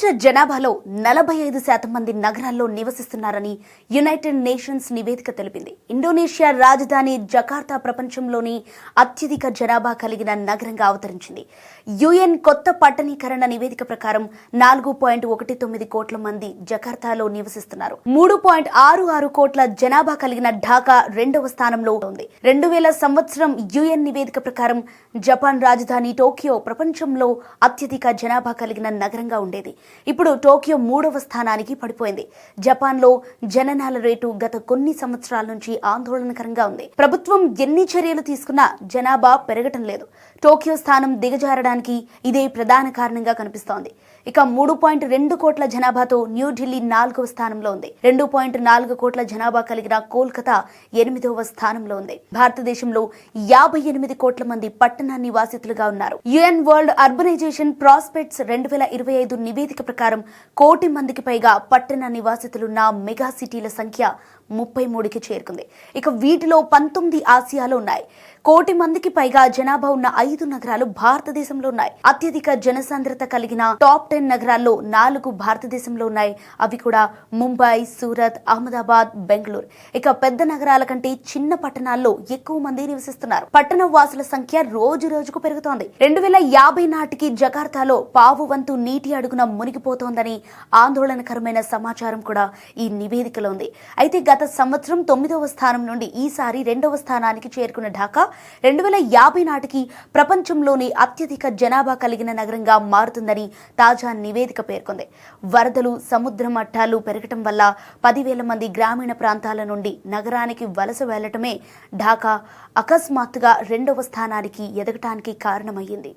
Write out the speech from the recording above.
ప్రపంచ జనాభాలో 45% మంది నగరాల్లో నివసిస్తున్నారని యునైటెడ్ నేషన్స్ నివేదిక తెలిపింది. ఇండోనేషియా రాజధాని జకార్తా ప్రపంచంలోని అత్యధిక జనాభా కలిగిన నగరంగా అవతరించింది. యుఎన్ కొత్త పట్టణీకరణ నివేదిక ప్రకారం 4.19 కోట్ల మంది జకార్తాలో నివసిస్తున్నారు. 3.66 కోట్ల జనాభా కలిగిన ఢాకా రెండవ స్థానంలో ఉంది. 2000 సంవత్సరం యుఎన్ నివేదిక ప్రకారం జపాన్ రాజధాని టోక్యో ప్రపంచంలో అత్యధిక జనాభా కలిగిన నగరంగా ఉండేది. ఇప్పుడు టోక్యో 3వ స్థానానికి పడిపోయింది. జపాన్లో జననాల రేటు గత కొన్ని సంవత్సరాల నుంచి ఆందోళనకరంగా ఉంది. ప్రభుత్వం ఎన్ని చర్యలు తీసుకున్నా జనాభా పెరగటం లేదు. టోక్యో స్థానం దిగజారడానికి ఇదే ప్రధాన కారణంగా కనిపిస్తోంది. ఇక 3.2 కోట్ల జనాభాతో న్యూఢిల్లీ 4వ స్థానంలో ఉంది. 2.4 కోట్ల జనాభా కలిగిన కోల్కతా 8వ స్థానంలో ఉంది. భారతదేశంలో 58 కోట్ల మంది పట్టణ నివాసితులుగా ఉన్నారు. యుఎన్ వరల్డ్ అర్బనైజేషన్ ప్రాస్పెక్ట్స్ 2025 నివేదిక ప్రకారం 1 కోటి మందికి పైగా పట్టణ నివాసితులున్న మెగా సిటీల సంఖ్య 33కి చేరుకుంది. ఇక వీటిలో 19 ఆసియాలో ఉన్నాయి. 1 కోటి మందికి పైగా జనాభా ఉన్న 5 నగరాలు భారతదేశంలో ఉన్నాయి. అత్యధిక జనసాంద్రత కలిగిన టాప్ 10 నగరాల్లో 4 భారతదేశంలో ఉన్నాయి. అవి కూడా ముంబై, సూరత్, అహ్మదాబాద్, బెంగళూరు. ఇక పెద్ద నగరాల కంటే చిన్న పట్టణాల్లో ఎక్కువ మంది నివసిస్తున్నారు. పట్టణ వాసుల సంఖ్య రోజు రోజుకు పెరుగుతోంది. 2050 నాటికి జకార్తాలో పావు వంతు నీటి అడుగున మునిగిపోతోందని ఆందోళనకరమైన సమాచారం కూడా ఈ నివేదికలో ఉంది. అయితే గత సంవత్సరం 9వ స్థానం నుండి ఈసారి 2వ స్థానానికి చేరుకున్న ఢాకా 2050 నాటికి ప్రపంచంలోని అత్యధిక జనాభా కలిగిన నగరంగా మారుతుందని తాజా నివేదిక పేర్కొంది. వరదలు, సముద్ర మట్టాలు పెరగటం వల్ల 10,000 మంది గ్రామీణ ప్రాంతాల నుండి నగరానికి వలస వెళ్లటమే ఢాకా అకస్మాత్తుగా 2వ స్థానానికి ఎదగటానికి కారణమయ్యింది.